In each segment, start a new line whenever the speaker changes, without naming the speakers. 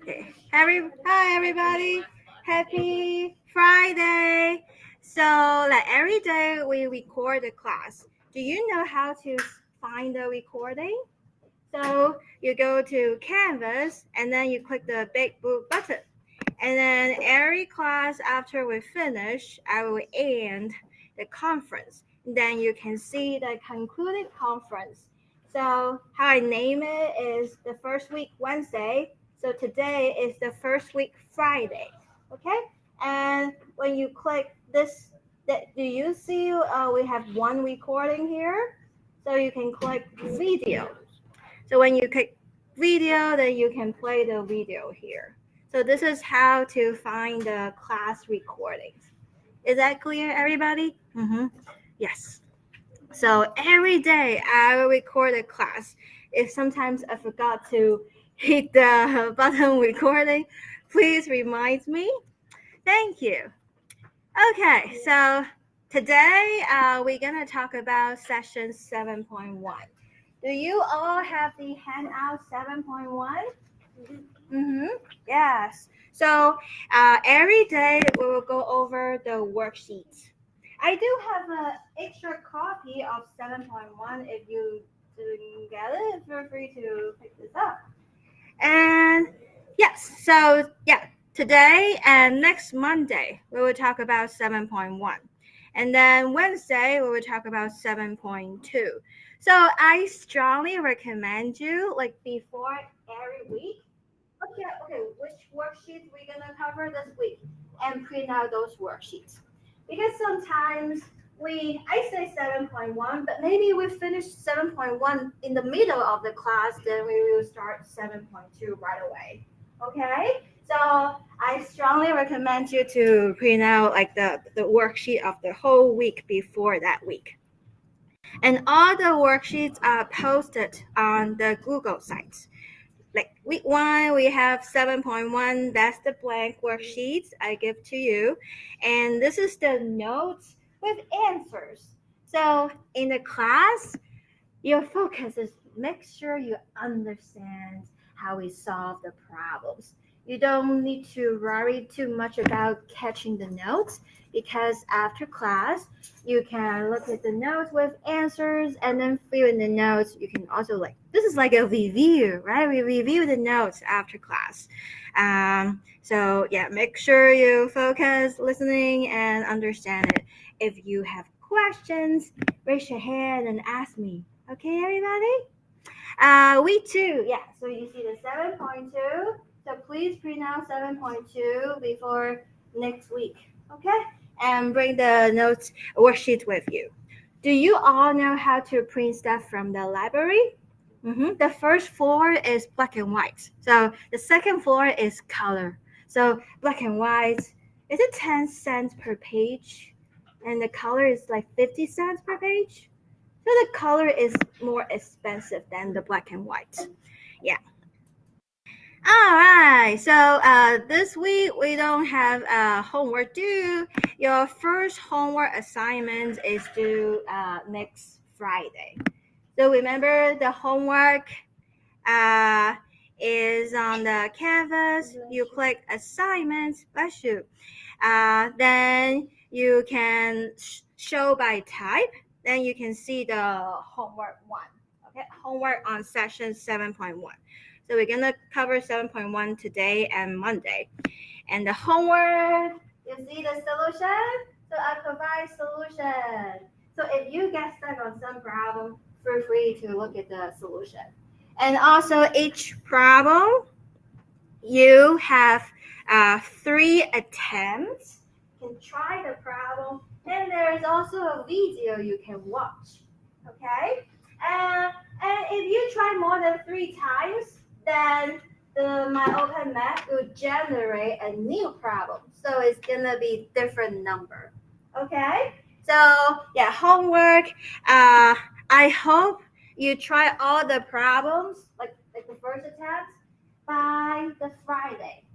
Okay. Hi everybody. Happy Friday. So like every day we record the class. Do you know how to find the recording? So you go to Canvas and then you click the big blue button. And then every class after we finish, I will end the conference. Then you can see the concluded conference. So how I name it is the first week Wednesday. So today is the first week Friday. Okay? And when you click this, do you see we have one recording here? So you can click video. So when you click video, then you can play the video here. So this is how to find the class recordings. Is that clear, everybody? Yes. So every day I will record a class. If sometimes I forgot to hit the button recording, please remind me. Thank you. Okay, so today we're going to talk about session 7.1. Do you all have the handout 7.1? Mm-hmm. Yes. So every day we will go over the worksheets. I do have an extra copy of 7.1. If you didn't get it, feel free to pick this up. And yes, so yeah, today and next Monday we will talk about 7.1. And then Wednesday we will talk about 7.2. So I strongly recommend you like before every week. Okay, which worksheets we're gonna cover this week and print out those worksheets. Because sometimes I say 7.1, but maybe we finish 7.1 in the middle of the class, then we will start 7.2 right away. Okay? So I strongly recommend you to print out like the worksheet of the whole week before that week. And all the worksheets are posted on the Google sites. Like week 1, we have 7.1. That's the blank worksheets I give to you. And this is the notes with answers. So in the class, your focus is make sure you understand how we solve the problems. You don't need to worry too much about catching the notes because after class, you can look at the notes with answers and then fill in the notes. You can also this is like a review, right? We review the notes after class. So yeah, make sure you focus, listening, and understand it. If you have questions, raise your hand and ask me. Okay, everybody? Week 2, yeah. So you see the 7.2. So please print out 7.2 before next week. Okay? And bring the notes worksheet with you. Do you all know how to print stuff from the library? The first floor is black and white. So the second floor is color. So black and white, is it 10 cents per page? And the color is like 50 cents per page? So the color is more expensive than the black and white. Yeah. All right. So this week we don't have homework due. Your first homework assignment is due next Friday. So remember the homework is on the canvas. You click assignments. Bless you. Then you can show by type. Then you can see the homework 1. Okay, homework on session 7.1. So we're gonna cover 7.1 today and Monday. And the homework, you see the solution? So I provide solution. So if you get stuck on some problem, feel free to look at the solution. And also each problem, you have 3 attempts. You can try the problem. And there is also a video you can watch. Okay? And if you try more than 3 times, then my open math will generate a new problem. So it's gonna be different number. Okay? So yeah, homework. I hope you try all the problems, like the first attempt, by the Friday.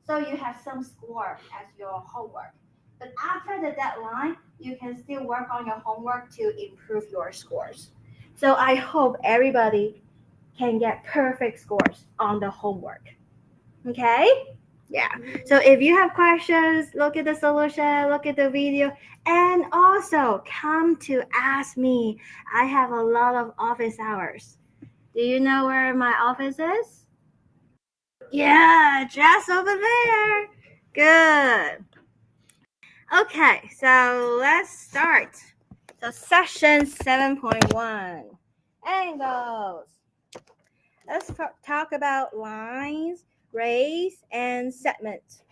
So you have some score as your homework. But after the deadline, you can still work on your homework to improve your scores. So I hope everybody can get perfect scores on the homework. Okay? Yeah. So if you have questions, look at the solution, look at the video, and also come to ask me. I have a lot of office hours. Do you know where my office is? Yeah, just over there. Good. Okay, so let's start. So session 7.1, angles. Let's talk about lines, rays, and segments.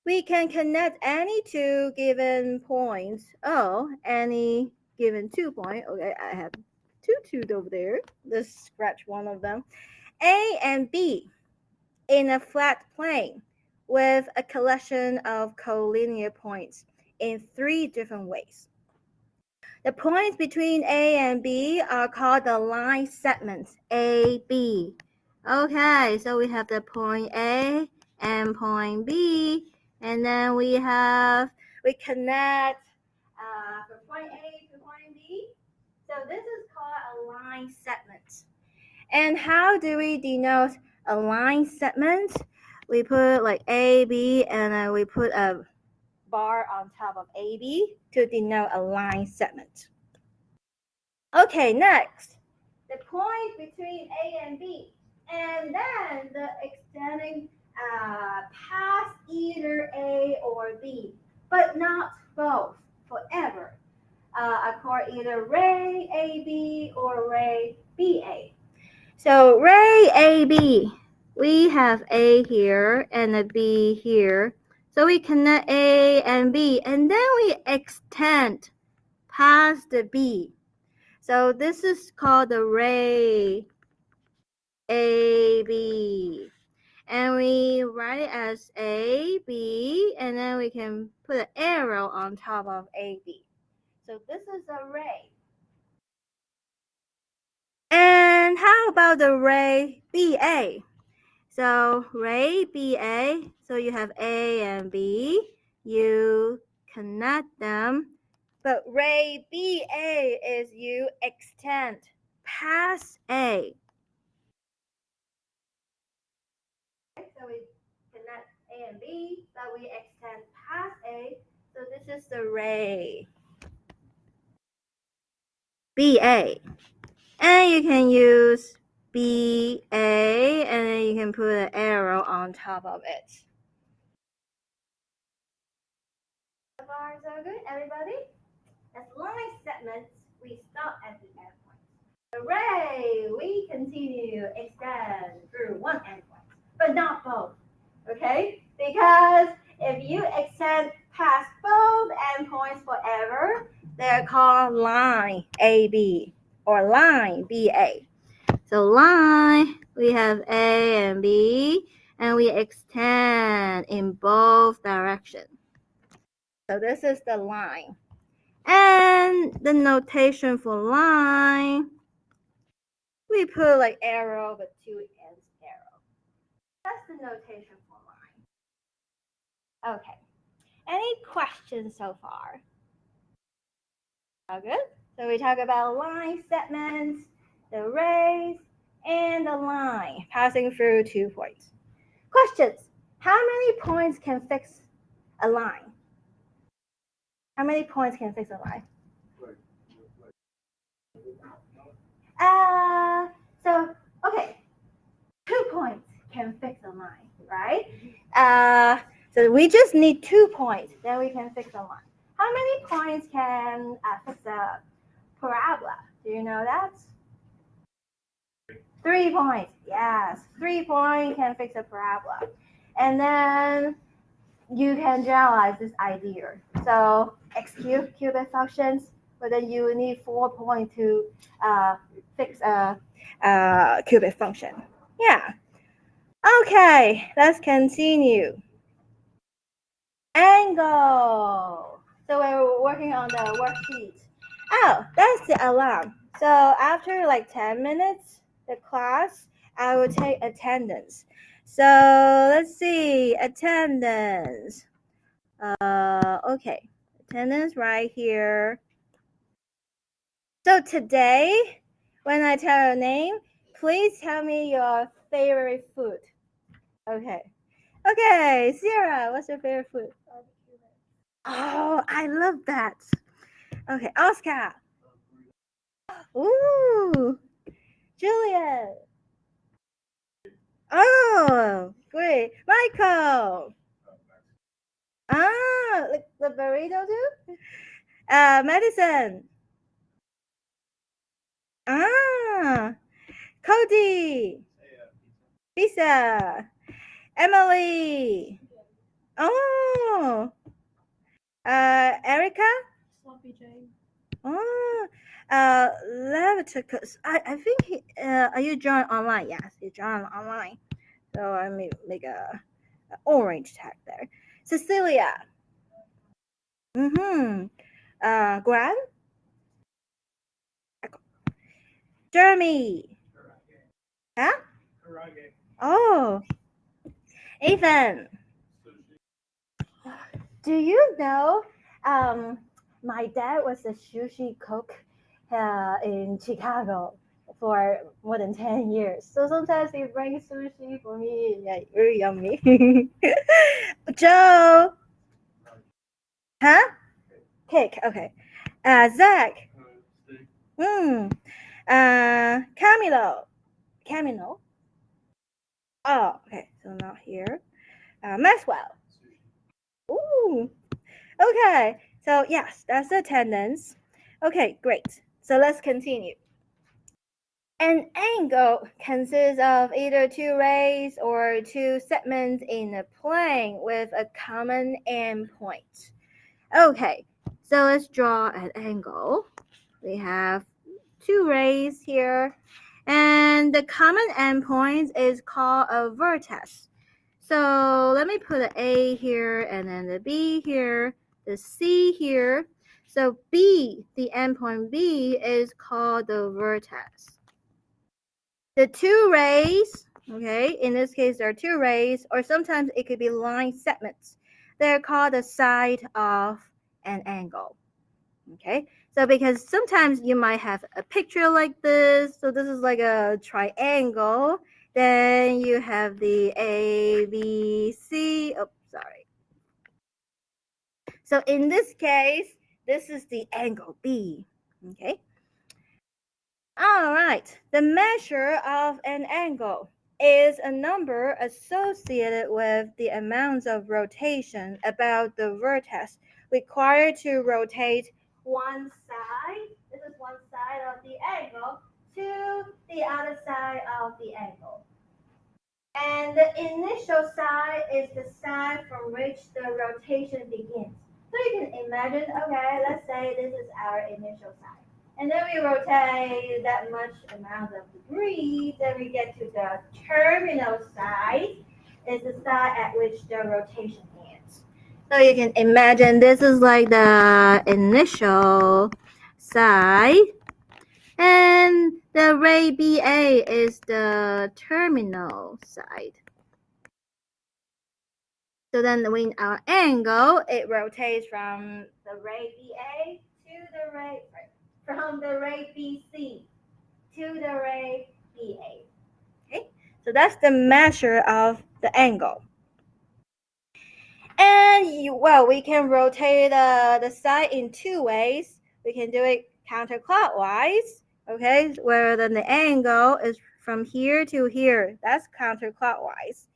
We can connect any two given points. Oh, any given 2 point. Okay, I have two over there. Let's scratch one of them. A and B in a flat plane with a collection of collinear points in three different ways. The points between A and B are called the line segments, AB. Okay, so we have the point A and point B, and then we connect from point A to point B. So this is called a line segment. And how do we denote a line segment? We put like AB and then we put a bar on top of AB to denote a line segment. Okay, next, the point between A and B, and then the extending past either A or B, but not both forever. I call either ray AB or ray BA. So ray AB, we have A here and a B here. So we connect A and B, and then we extend past the B. So this is called the ray AB. And we write it as AB, and then we can put an arrow on top of AB. So this is a ray. And how about the ray BA? So ray BA, so you have A and B, you connect them. But ray BA is you extend past A. So we connect A and B, but we extend past A. So this is the ray BA. And you can use BA and then you can put an arrow on top of it. So far, so good, everybody? As line segments, we stop at the endpoint. The ray, we continue extend through one endpoint, but not both. Okay? Because if you extend past both endpoints forever, they're called line AB or line BA. So line, we have A and B, and we extend in both directions. So this is the line. And the notation for line, we put like arrow, but two ends arrow. That's the notation for line. Okay. Any questions so far? All good? So we talk about line segments, the rays, and the line passing through 2 points. Questions. How many points can fix a line? How many points can fix a line? So, okay, 2 points can fix a line, right? So we just need 2 points, then we can fix a line. How many points can fix a parabola? Do you know that? 3 points. Yes, 3 points can fix a parabola. And then you can generalize this idea. So x cubed cubic functions, but then you need 4 points to fix a cubic function. Yeah. Okay, let's continue. Angle. So we're working on the worksheet. Oh, that's the alarm. So after like 10 minutes, the class, I will take attendance. So let's see, attendance. Okay, attendance right here. So today, when I tell your name, please tell me your favorite food. Okay, Okay, Sierra, what's your favorite food? Oh, I love that. Okay, Oscar. Ooh, Juliet. Oh, great. Michael. Ah, like the burrito too? Madison. Ah, Cody. Lisa. Emily. Oh, Erica. Sloppy J. Oh, Leviticus. I think he. Are you joined online? Yes, you joined online. So I make a orange tag there. Cecilia. Mm-hmm. Graham. Jeremy. Huh? Oh, Ethan. Do you know? Um, my dad was a sushi cook in Chicago for more than 10 years. So sometimes he brings sushi for me. Yeah, very yummy. Joe. Huh? Cake. Okay. Zach. Hmm. Camilo. Camilo. Oh, okay. So not here. Maxwell. Ooh. Okay. So yes, that's the attendance. Okay, great. So let's continue. An angle consists of either two rays or two segments in a plane with a common endpoint. Okay, so let's draw an angle. We have two rays here, and the common endpoint is called a vertex. So let me put an A here and then the B here, the C here. So B, the endpoint B, is called the vertex. The two rays, okay, in this case there are two rays, or sometimes it could be line segments. They're called the side of an angle. Okay, so because sometimes you might have a picture like this, so this is like a triangle, then you have the A, B, C, oh, sorry. So in this case, this is the angle B, okay? All right, the measure of an angle is a number associated with the amount of rotation about the vertex required to rotate one side, this is one side of the angle, to the other side of the angle. And the initial side is the side from which the rotation begins. So you can imagine, okay, let's say this is our initial side. And then we rotate that much amount of degrees, then we get to the terminal side, is the side at which the rotation ends. So you can imagine this is like the initial side, and the ray BA is the terminal side. So then when our angle, it rotates from the ray BA to the ray, from the ray BC to the ray BA. Okay, so that's the measure of the angle. And we can rotate the side in two ways. We can do it counterclockwise, okay, where then the angle is from here to here. That's counterclockwise.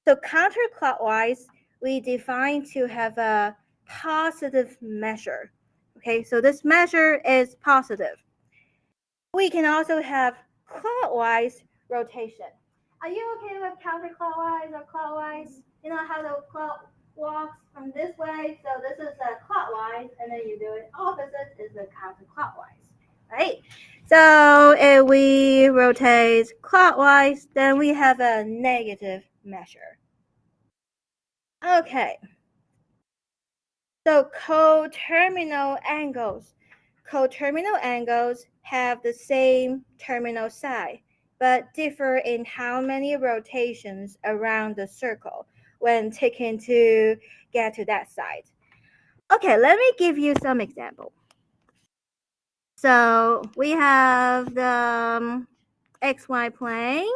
So counterclockwise, we define to have a positive measure. Okay, so this measure is positive. We can also have clockwise rotation. Are you okay with counterclockwise or clockwise? You know how the clock walks from this way, so this is the clockwise, and then you do it opposite is the counterclockwise, right? So if we rotate clockwise, then we have a negative measure. Okay. So coterminal angles. Coterminal angles have the same terminal side, but differ in how many rotations around the circle when taken to get to that side. Okay, let me give you some example. So we have the XY plane,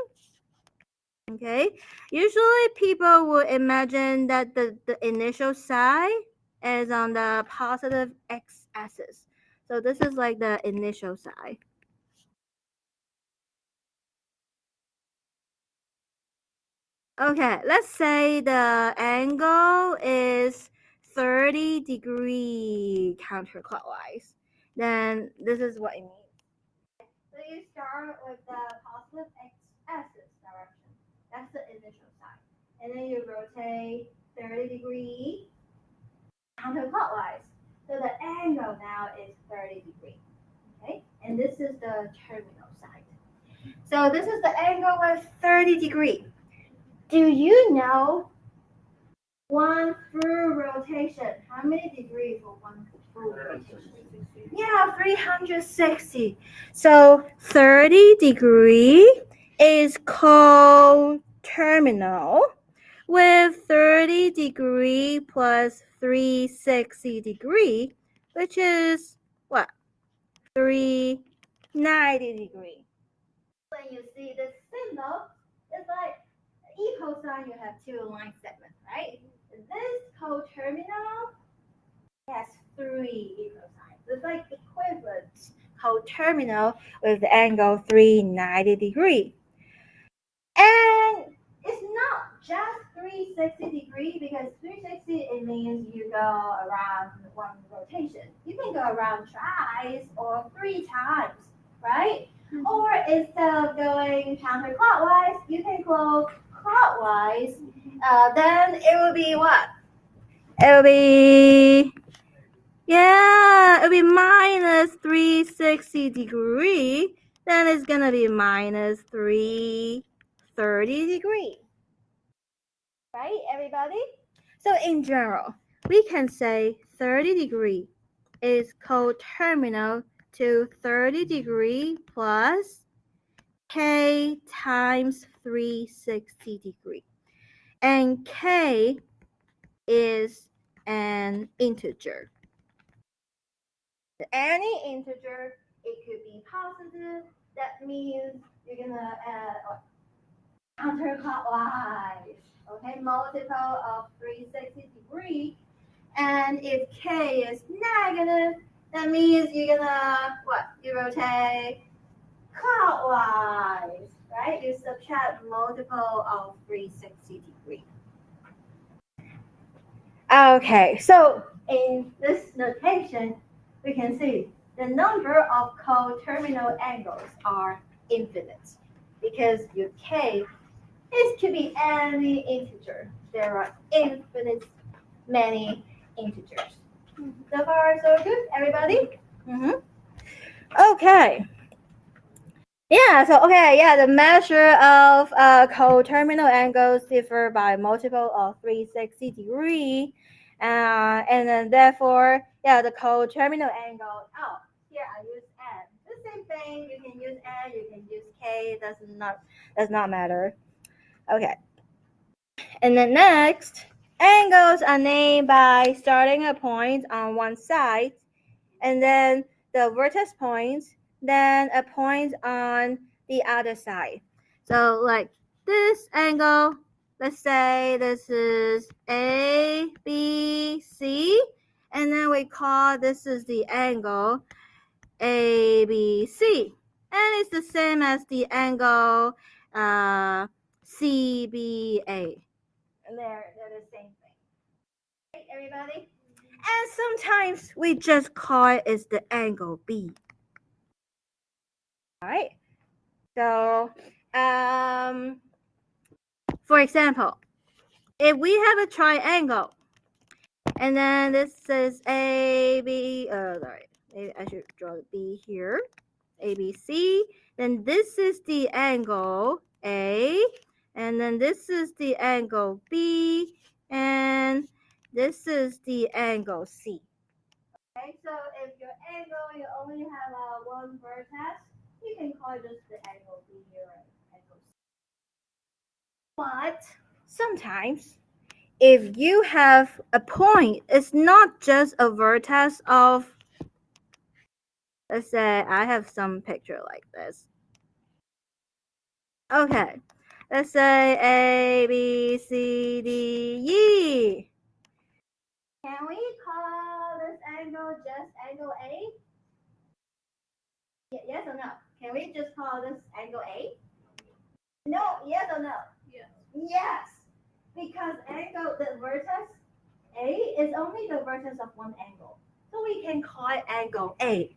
Okay, usually people will imagine that the initial side is on the positive x-axis. So this is like the initial side. Okay, let's say the angle is 30-degree counterclockwise. Then this is what it means. So you start with the positive x-axis direction. That's the initial side. And then you rotate 30-degree counterclockwise. So the angle now is 30-degree. Okay? And this is the terminal side. So this is the angle with 30-degree. Do you know one through rotation? How many degrees for one through rotation? Yeah, 360. So 30-degree is called terminal with 30-degree plus 360-degree, which is what? 390-degree. When you see this symbol, it's like equal sign, you have two line segments, right? This coterminal has three equal signs. It's like equivalent coterminal with the angle 390-degree. And it's not just 360-degree because 360 it means you go around one rotation. You can go around twice or three times, right? Mm-hmm. Or instead of going counterclockwise, you can go clockwise. Then it will be what? It will be it'll be minus 360-degree. Then it's gonna be minus 330-degree. Right, everybody? So in general, we can say 30-degree is coterminal to 30-degree plus k times 360-degree. And k is an integer. Any integer, it could be positive. That means you're gonna add counterclockwise. Okay, multiple of 360-degree. And if k is negative, that means you're gonna what? You rotate clockwise, right? You subtract multiple of 360-degree. Okay, so in this notation, we can see the number of coterminal angles are infinite because your k is could be any integer. There are infinite many integers. So far, so good, everybody? Mm-hmm. Okay. Yeah, the measure of coterminal angles differ by multiple of 360-degree. And then therefore, the coterminal angle, here I use n. The same thing, you can use n, you can use k, does not matter. Okay. And then next, angles are named by starting a point on one side, and then the vertex points, then a point on the other side. So like this angle, let's say this is A, B, C, and then we call this is the angle ABC. And it's the same as the angle CBA. And they're the same thing. Right, everybody? And sometimes we just call it as the angle B. All right. So, for example, if we have a triangle, and then this is A, B, sorry, maybe I should draw the B here, A, B, C. Then this is the angle A, and then this is the angle B, and this is the angle C. Okay, so if your angle, you only have one vertex, you can call just the angle B or angle C. But sometimes, if you have a point, it's not just a vertex of, let's say I have some picture like this. Okay, Let's say A, B, C, D, E. Can we call this angle just angle A? Yes or no? Can we just call this angle A? No, yes or no? Yes. Yes. Because angle, the vertex A is only the vertex of one angle. So we can call it angle A.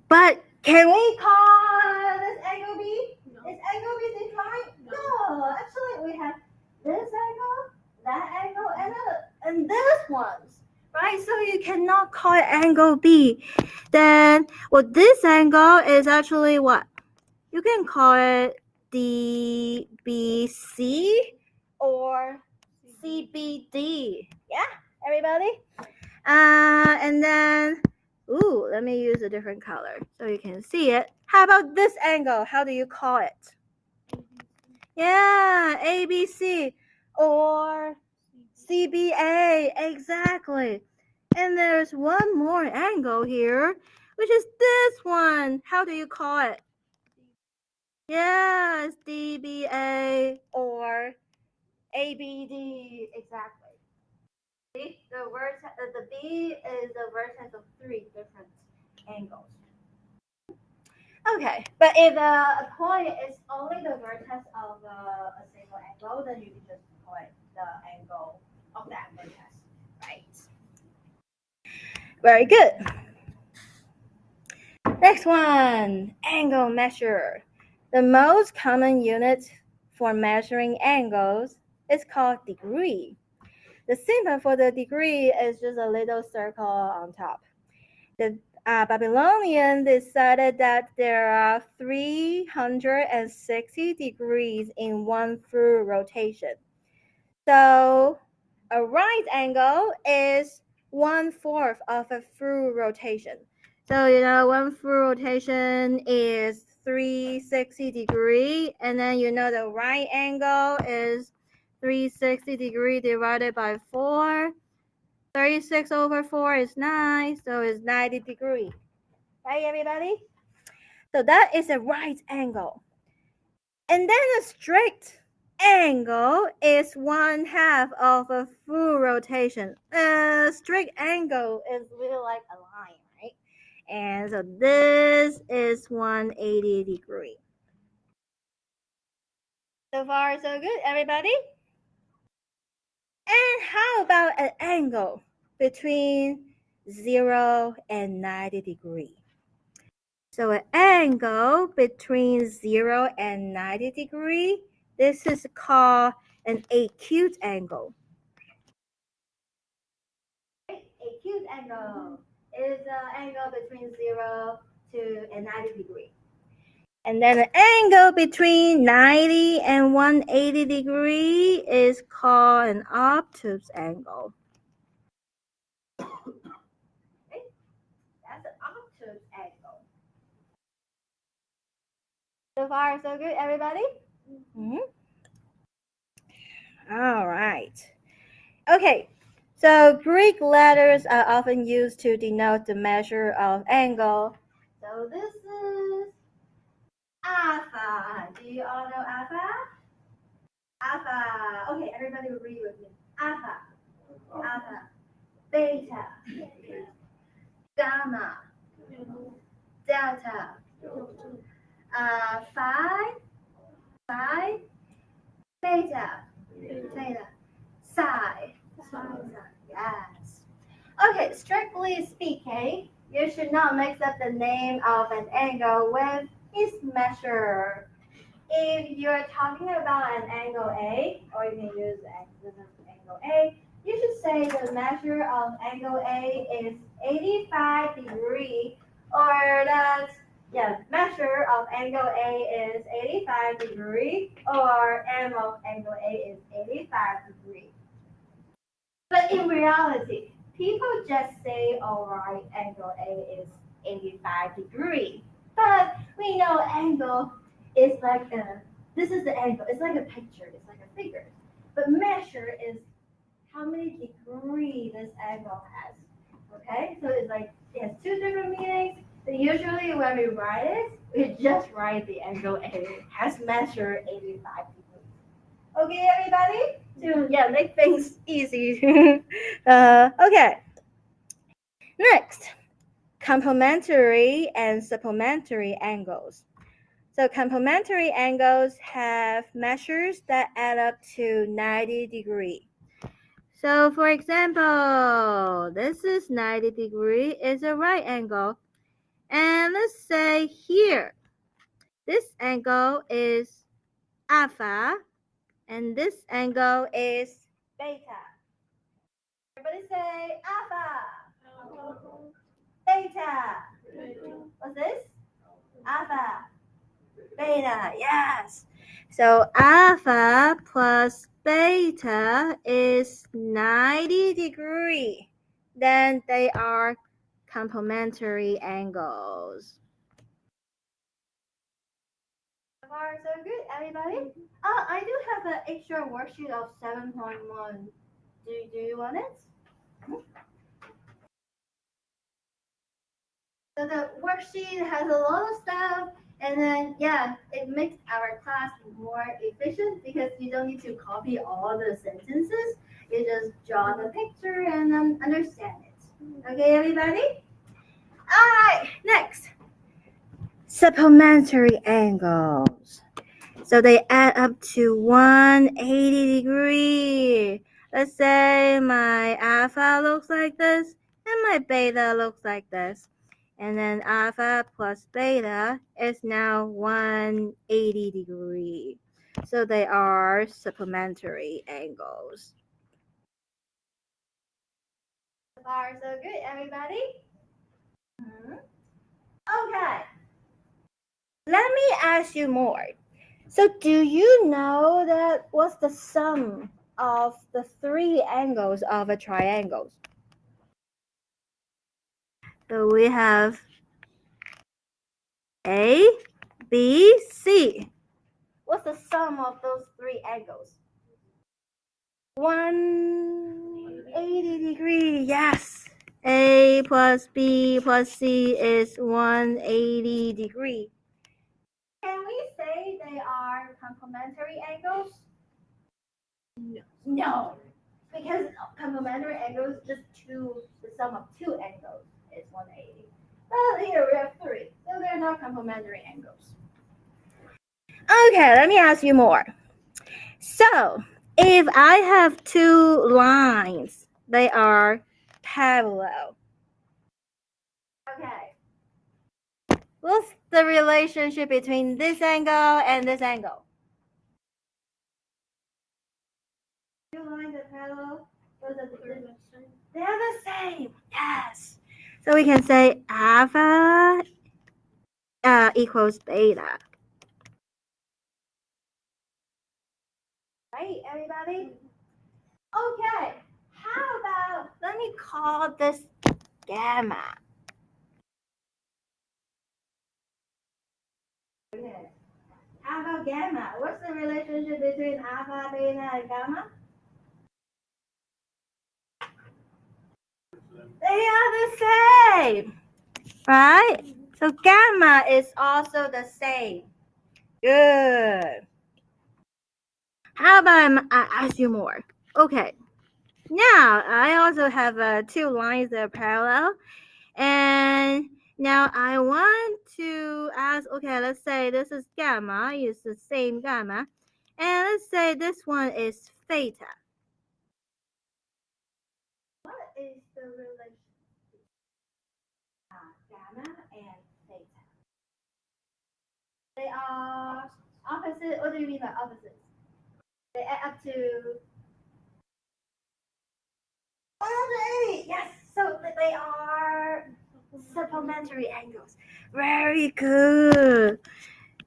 But can we call this angle B? No. Is angle B defined? No. Actually, we have this angle, that angle, and this ones. Right? So you cannot call it angle B. Then, well, this angle is actually what? You can call it DBC or CBD. Yeah, everybody? And then, let me use a different color so you can see it. How about this angle? How do you call it? Yeah, ABC or CBA. Exactly. And there's one more angle here, which is this one. How do you call it? Yes, DBA or ABD. Exactly. The B is the vertex of three different angles. Okay, but if a point is only the vertex of a single angle, then you can just call it the angle of that vertex, right? Very good. Next one, angle measure. The most common unit for measuring angles is called degree. The symbol for the degree is just a little circle on top. The Babylonians decided that there are 360 degrees in one full rotation. So a right angle is 1/4 of a full rotation. So, one full rotation is 360 degree, and then the right angle is 360 degree divided by 4. 36 over 4 is 9, so it's 90 degree. Right, everybody? So that is a right angle. And then a straight angle is 1/2 of a full rotation. A straight angle is really like a line, right? And so this is 180 degree. So far, so good, everybody? And how about an angle between 0 and 90 degree? So an angle between 0 and 90 degree, this is called an acute angle. Acute angle is an angle between 0 to 90 degree. And then an angle between 90 and 180 degree is called an obtuse angle. Okay? That's an obtuse angle. So far, so good, everybody? Mm-hmm. All right. Okay, so Greek letters are often used to denote the measure of angle. So this is alpha. Do you all know alpha? Alpha. Okay, everybody will read with me. Alpha. Alpha. Beta. Gamma. Delta. Phi. Phi. Beta. Theta. Psi. Yes. Okay, strictly speaking, you should not mix up the name of an angle with its measure. If you're talking about an angle A, or you can use angle A, you should say the measure of angle A is 85 degree, or measure of angle A is 85 degree, or M of angle A is 85 degree. But in reality, people just say, all right, angle A is 85 degree. But we know angle is like this is the angle. It's like a picture. It's like a figure. But measure is how many degree this angle has. Okay, so it's like it has two different meanings. Usually when we write it, we just write the angle A has measured 85 degrees. Okay, everybody? To yeah, make things easy. Okay. Next, complementary and supplementary angles. So complementary angles have measures that add up to 90 degrees. So for example, this is 90 degree is a right angle. And let's say here, this angle is alpha and this angle is beta. Everybody say alpha, beta. What's this? Alpha, beta, yes. So alpha plus beta is 90 degree. Then they are complementary angles. So far, so good, everybody. I do have an extra worksheet of 7.1. Do you want it? So the worksheet has a lot of stuff, and then yeah, it makes our class more efficient because you don't need to copy all the sentences. You just draw the picture and then understand it. Okay, everybody? Alright, next. Supplementary angles. So they add up to 180 degree. Let's say my alpha looks like this and my beta looks like this. And then alpha plus beta is now 180 degree. So they are supplementary angles. So far, so good, everybody? Okay. Let me ask you more. So do you know that what's the sum of the three angles of a triangle? So we have A, B, C. What's the sum of those three angles? 180 degree, yes. A plus B plus C is 180 degree. Can we say they are complementary angles? No. Because complementary angles just two, the sum of two angles is 180. Well, here we have three, so they're not complementary angles. Okay, let me ask you more. So, if I have two lines, they are parallel. Okay. What's the relationship between this angle and this angle? Two lines are parallel. They're the same. Yes. So we can say alpha equals beta. Right, everybody? Okay. How about, let me call this gamma. Okay. How about gamma? What's the relationship between alpha, beta, and gamma? They are the same, right? So gamma is also the same. Good. How about I ask you more? Okay. Now I also have two lines that are parallel, and now I want to ask. Okay, let's say this is gamma. It's the same gamma, and let's say this one is theta. What is the relation between gamma and theta? They are opposite. What do you mean by opposites? They add up to 180. Yes. So they are supplementary angles. Very good.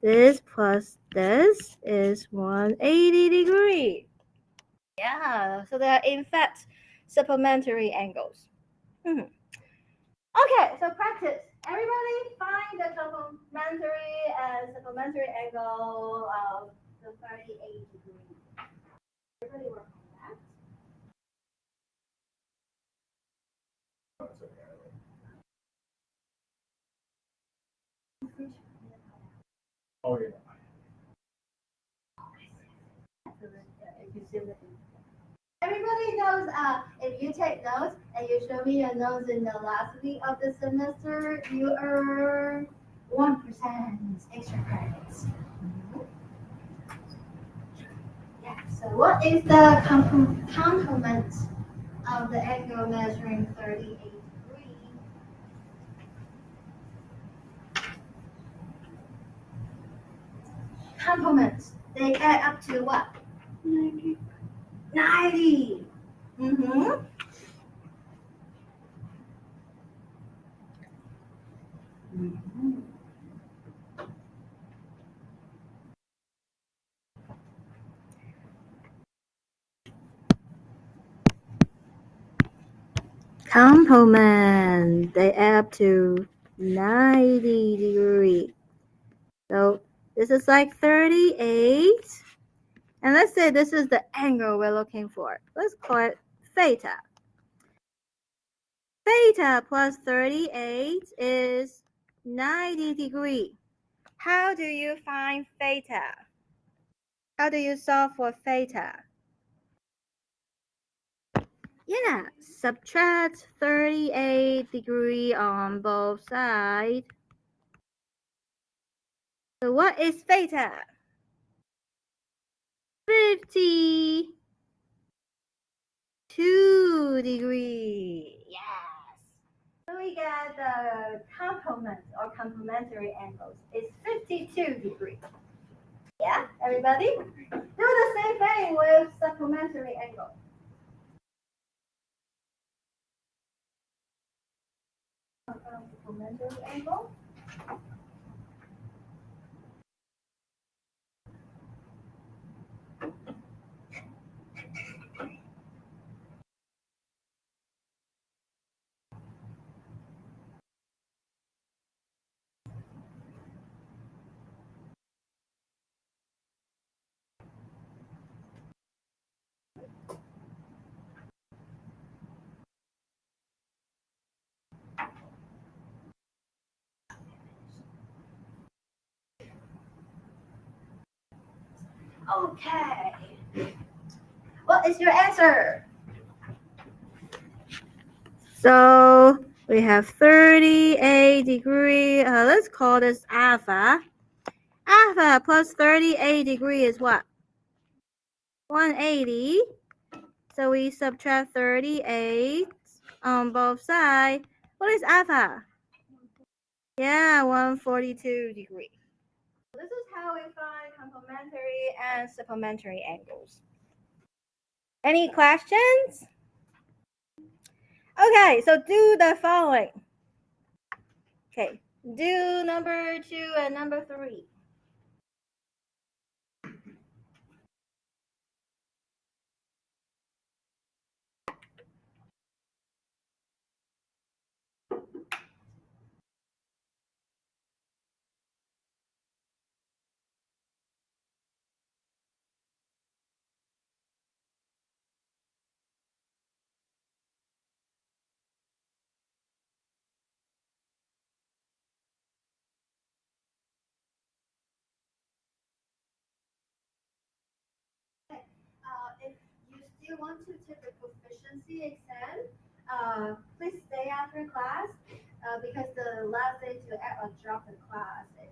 This plus this is 180 degree. Yeah. So they are in fact supplementary angles. Mhm. Okay. So practice. Everybody find the complementary and supplementary angle of the 38 degrees. Everybody work on that. Everybody knows if you take notes and you show me your notes in the last week of the semester, you earn 1% extra credits. Yeah, so what is the complement of the angle measuring 38 degrees? Complements, they add up to what? 90. Mm-hmm. Complement, they add up to 90 degrees. So this is like 38. And let's say this is the angle we're looking for. Let's call it theta. Theta plus 38 is 90 degrees. How do you find theta? How do you solve for theta? Yeah, subtract 38 degrees on both sides. So what is theta? 52 degrees. Yes. So we get the complement or complementary angles. It's 52 degrees. Yeah, everybody? Do the same thing with supplementary angle. Supplementary angle. Okay. What is your answer? So we have 38 degrees. Let's call this alpha. Alpha plus 38 degrees is what? 180. So we subtract 38 on both sides. What is alpha? Yeah, 142 degrees. This is how we find complementary and supplementary angles. Any questions? Okay, so do the following. Okay, do number 2 and number 3. If you still want to take the proficiency exam, please stay after class because the last day to drop the class is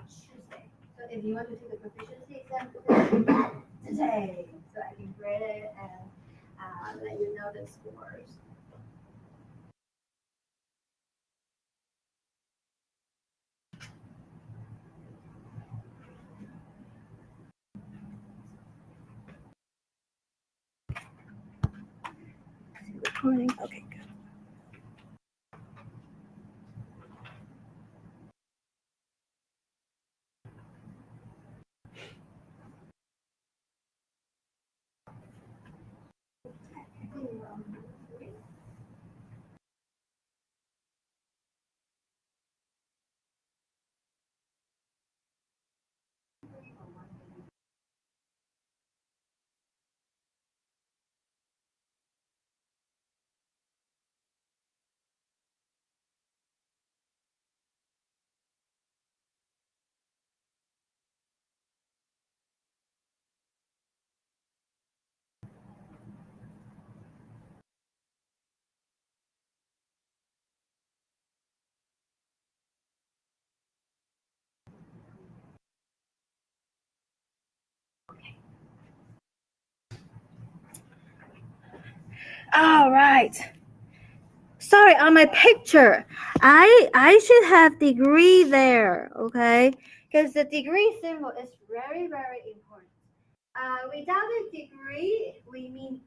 Tuesday. So if you want to take the proficiency exam, please do that today so I can grade it and let you know the scores. Recording. Okay, good. All right. Sorry, on my picture, I should have degree there, okay? Because the degree symbol is very, very important. Without a degree, we mean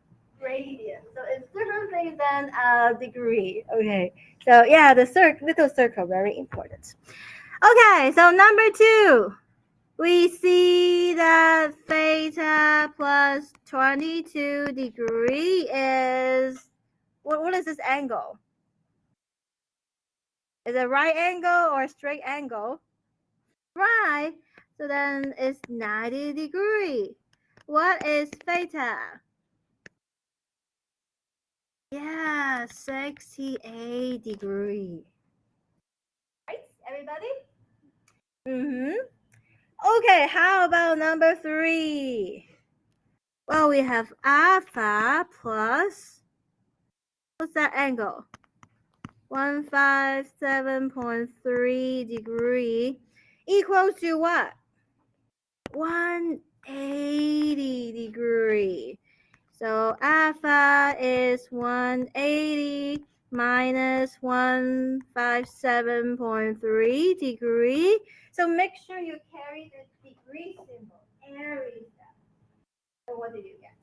radian. So it's different thing than a degree, okay? So yeah, the little circle, very important. Okay, so number 2. We see that theta plus 22 degree is, what is this angle? Is it right angle or straight angle? Right. So then it's 90 degree. What is theta? Yeah, 68 degree. Right, everybody? Mm-hmm. Okay, how about number 3? Well, we have alpha plus, what's that angle? 157.3 degree equals to what? 180 degree. So alpha is 180 minus 157.3 degree. So make sure you carry the degree symbol every step. So what did you get?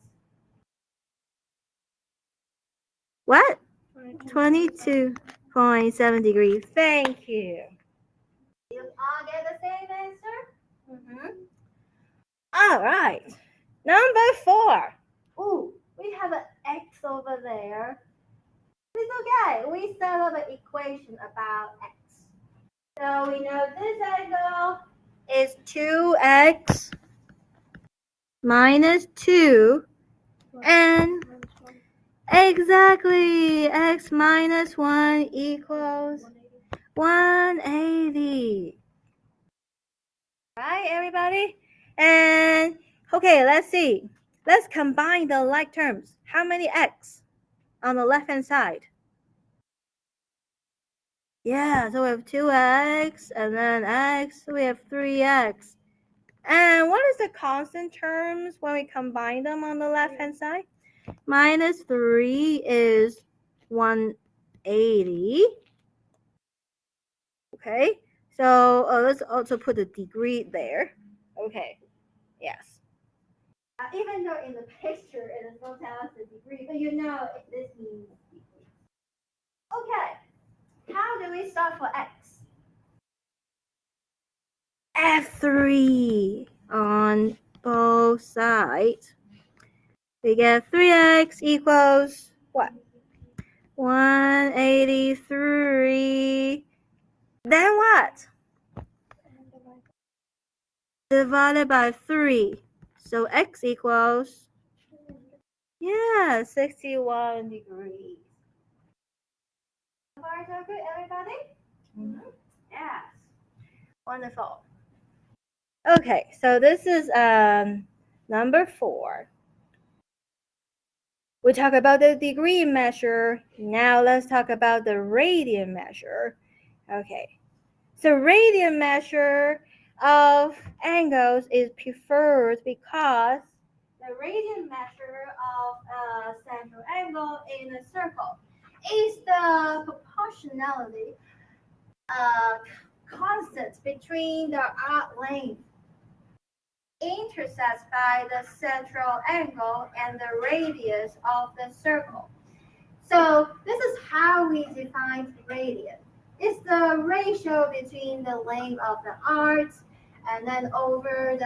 What? 22.7 degrees. Thank you. You all get the same answer? Mm-hmm. All right. Number 4. Ooh, we have an X over there. It's okay. We set up an equation about X. So we know this angle is 2X minus 2. And exactly, X minus 1 equals 180. Right, everybody? And okay, let's see. Let's combine the like terms. How many X on the left-hand side? Yeah, so we have 2X and then X, so we have 3X. And what is the constant terms when we combine them on the left-hand side? Minus 3 is 180. Okay, so let's also put a degree there. Okay, yes. Even though in the picture it is not tell us the degree, but you know this means degree. Okay, how do we solve for X? F3 on both sides. We get 3x equals what? 183. Then what? Divided by 3. So x equals, yeah, 61 degrees. So far, so good, everybody? Mm-hmm. Yes. Wonderful. Okay, so this is number 4. We talk about the degree measure. Now let's talk about the radian measure. Okay, so radian measure of angles is preferred because the radian measure of a central angle in a circle is the proportionality constant between the arc length intersects by the central angle and the radius of the circle. So this is how we define radian. It's the ratio between the length of the arc and then over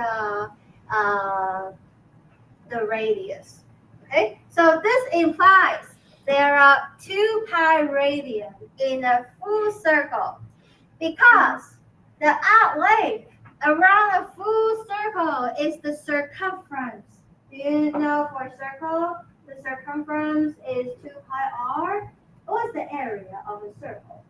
the radius. Okay, so this implies there are 2 pi radian in a full circle because the arc length around a full circle is the circumference. Do you know for circle, the circumference is 2 pi r? What's the area of a circle?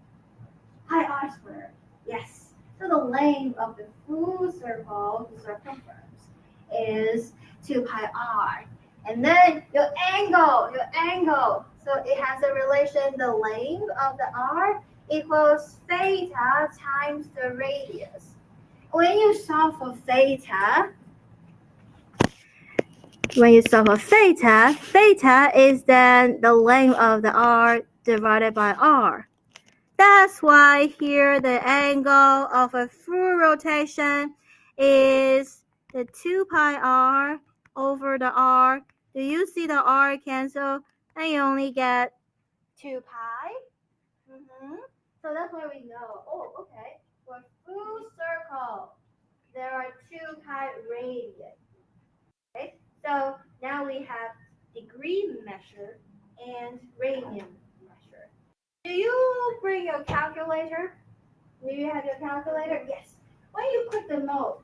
Pi r squared. Yes. So the length of the full circle, the circumference, is 2 pi r. And then your angle. So it has a relation, the length of the r equals theta times the radius. When you solve for theta, when you solve for theta, theta is then the length of the r divided by r. That's why here the angle of a full rotation is the 2 pi r over the r. Do you see the r cancel? And you only get 2 pi. So that's why we know. Oh, okay. For full circle, there are 2 pi radians. Okay. So now we have degree measure and radian measure. Do you bring your calculator? Do you have your calculator? Yes. When you click the mode,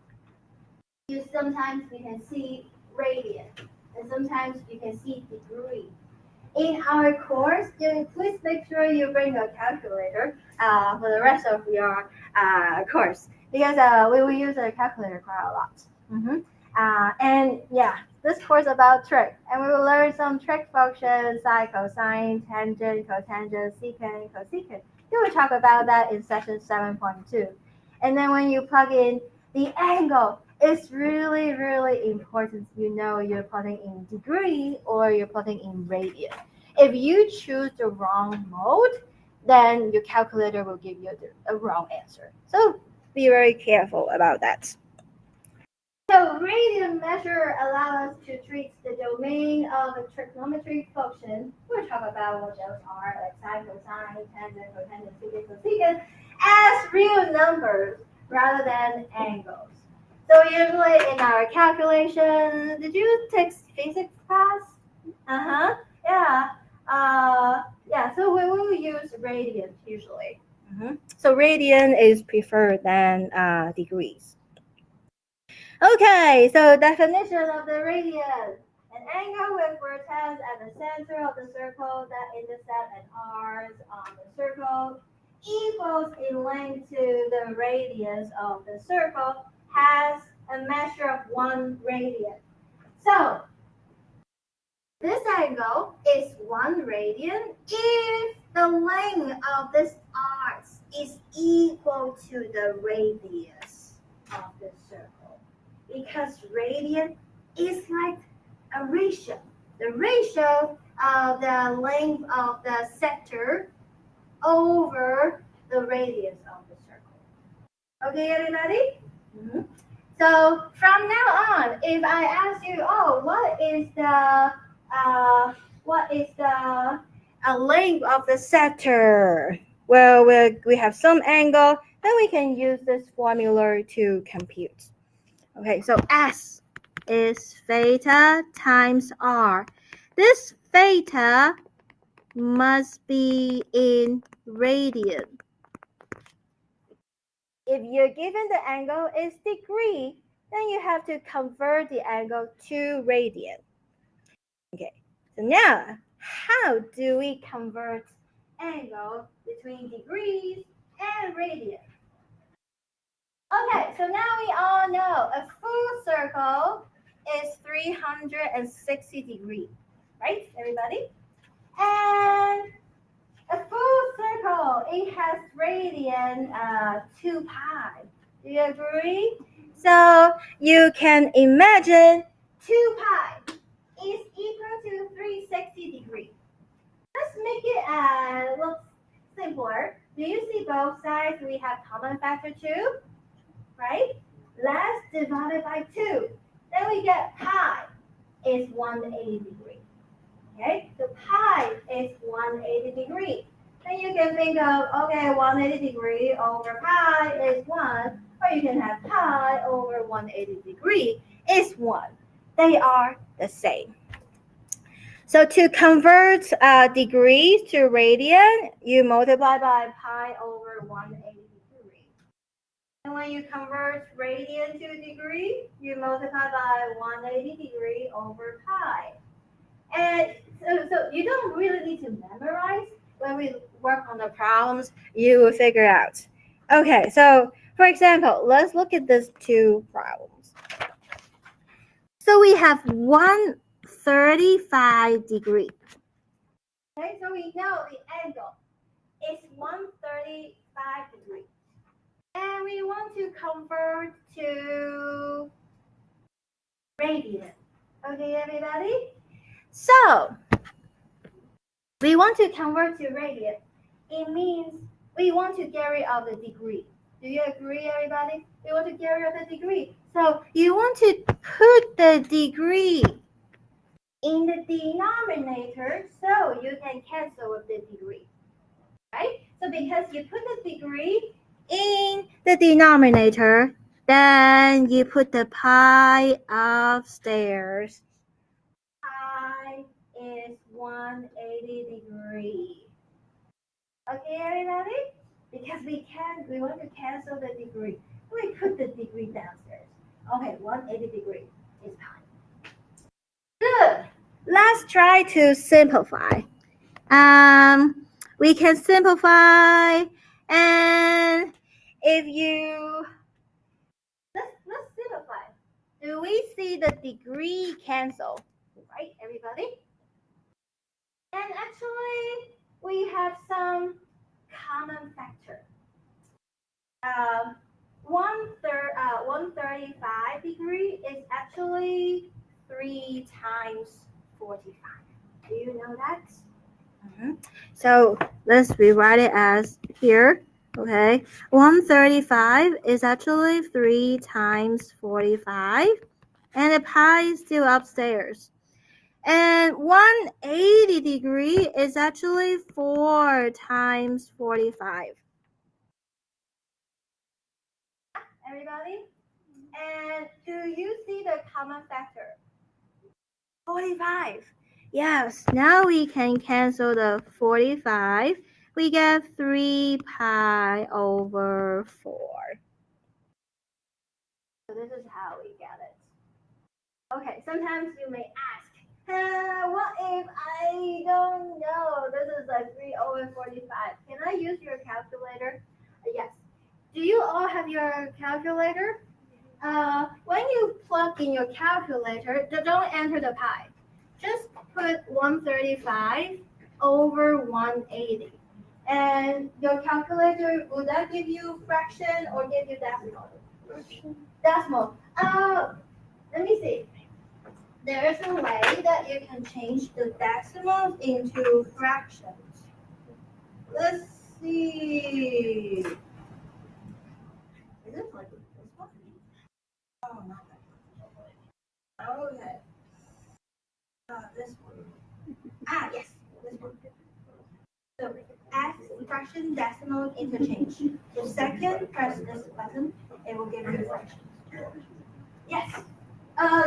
sometimes you can see radian, and sometimes you can see degree. In our course, please make sure you bring your calculator for the rest of your course because we will use a calculator quite a lot. And yeah, this course is about trig, and we will learn some trig functions like cosine, tangent, cotangent, secant, cosecant. We will talk about that in session 7.2. And then when you plug in the angle, it's really, really important you know you're plotting in degree or you're plotting in radian. If you choose the wrong mode, then your calculator will give you a wrong answer. So be very careful about that. So radian measure allows us to treat the domain of a trigonometry function. We'll talk about what those are, like sine, cosine, tangent, cotangent, secant, cosecant, as real numbers rather than angles. So usually in our calculation, did you take physics class? Yeah. So we will use radian usually. So radian is preferred than degrees. Okay, so definition of the radian. An angle with vertex at the center of the circle that intersect at r's on the circle equals in length to the radius of the circle has a measure of 1 radian. So this angle is 1 radian if the length of this arc is equal to the radius of the circle. Because radian is like a ratio. The ratio of the length of the sector over the radius of the circle. Okay, everybody? So from now on, if I ask you, what is the length of the sector? Well, we have some angle, then we can use this formula to compute. Okay, so S is theta times R. This theta must be in radian. If you're given the angle is degree, then you have to convert the angle to radian. Okay, so now how do we convert angle between degrees and radian? Okay, so now we all know a full circle is 360 degrees, right, everybody? And a full circle, it has radian 2 pi. Do you agree? So you can imagine 2 pi is equal to 360 degrees. Let's make it look simpler. Do you see both sides? We have common factor 2, right? Let's divide it by 2. Then we get pi is 180 degrees. Okay, so pi is 180 degrees. Then you can think of, 180 degrees over pi is 1, or you can have pi over 180 degrees is 1. They are the same. So to convert degrees to radian, you multiply by pi over 180 degrees. And when you convert radian to degree, you multiply by 180 degrees over pi. And so you don't really need to memorize. When we work on the problems, you will figure out. Okay, so for example, let's look at these two problems. So we have 135 degrees. Okay, so we know the angle is 135 degrees. And we want to convert to radian. Okay, everybody? So, we want to convert to radian. It means we want to get rid of the degree. Do you agree, everybody? We want to get rid of the degree. So, you want to put the degree in the denominator so you can cancel with the degree. Right? So, because you put the degree in the denominator, then you put the pi upstairs. Pi is 180 degrees. Okay, everybody? Because we want to cancel the degree. We put the degree downstairs. Okay, 180 degrees is pi. Good. Let's try to simplify. We can simplify, and if you let's simplify. Do we see the degree cancel? Right, everybody? And actually, we have some common factor. Um, 135 degree is actually 3 times 45. Do you know that? So let's rewrite it as here. Okay, 135 is actually 3 times 45, and the pi is still upstairs. And 180 degree is actually 4 times 45. Everybody? And do you see the common factor? 45. Yes, now we can cancel the 45. We get 3 pi over 4. So this is how we get it. Okay, sometimes you may ask, what if I don't know? This is like 3 over 45. Can I use your calculator? Yes. Do you all have your calculator? When you plug in your calculator, don't enter the pi. Just put 135 over 180. And your calculator, will that give you fraction or give you decimal? Decimal. Let me see. There is a way that you can change the decimals into fractions. Let's see. Is it like this one? Oh, not that one. Okay. This one. Yes, this one. So, add fraction decimal interchange. The second, press this button, it will give you fractions. Yes.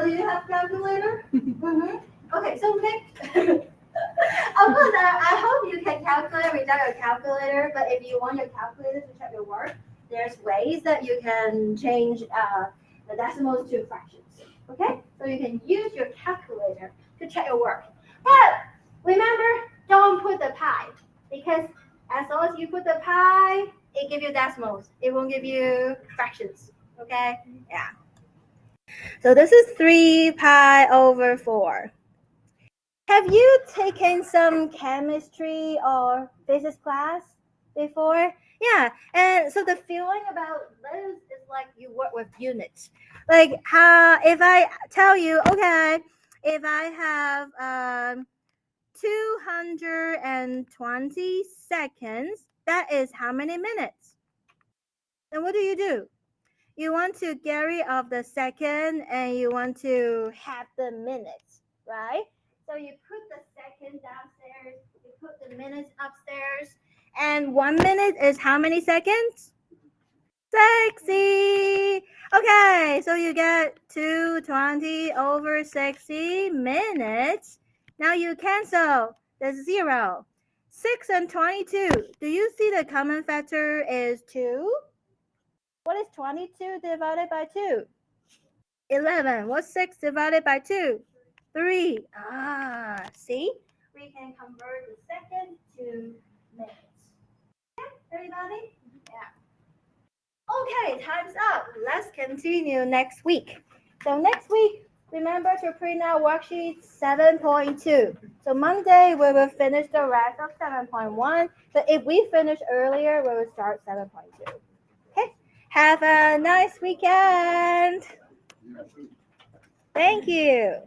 Do you have calculator? Mm-hmm. Okay, so next. Of course, I hope you can calculate without your calculator, but if you want your calculator to check your work, there's ways that you can change the decimals to fractions. Okay? So you can use your calculator to check your work. But remember, don't put the pi, because as long as you put the pi, it gives you decimals. It won't give you fractions. Okay? Yeah. So this is 3 pi over 4. Have you taken some chemistry or physics class before? Yeah, and so the feeling about those is like you work with units. Like how if I tell you, okay, if I have 220 seconds, that is how many minutes? Then what do? You want to get rid of the second and you want to have the minutes, right? So you put the second downstairs, you put the minutes upstairs, and 1 minute is how many seconds? 60. Okay, so you get 220 over 60 minutes. Now you cancel the 0. 6 and 22. Do you see the common factor is 2? What is 22 divided by 2? 11. What's 6 divided by 2? 3. See? We can convert the second to minutes. Yeah, everybody? Yeah. Okay, time's up. Let's continue next week. So next week, remember to print out worksheet 7.2. So Monday, we will finish the rest of 7.1. But if we finish earlier, we will start 7.2. Okay? Have a nice weekend. Thank you.